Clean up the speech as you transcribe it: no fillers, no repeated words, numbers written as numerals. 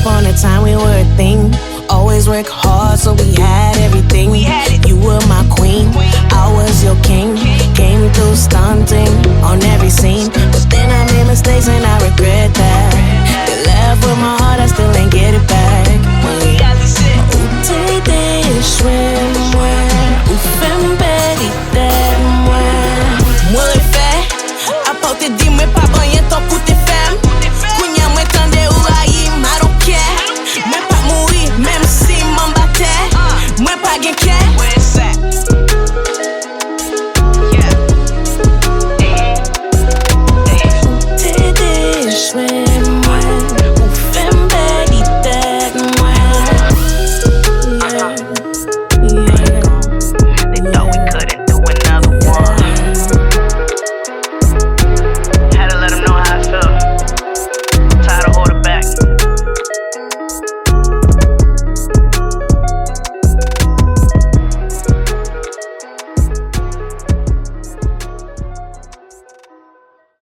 upon a time we were a thing. Always work hard, so we had everything. You were my queen, I was your king. Came through stunting on every scene, but then I made mistakes and I regret that.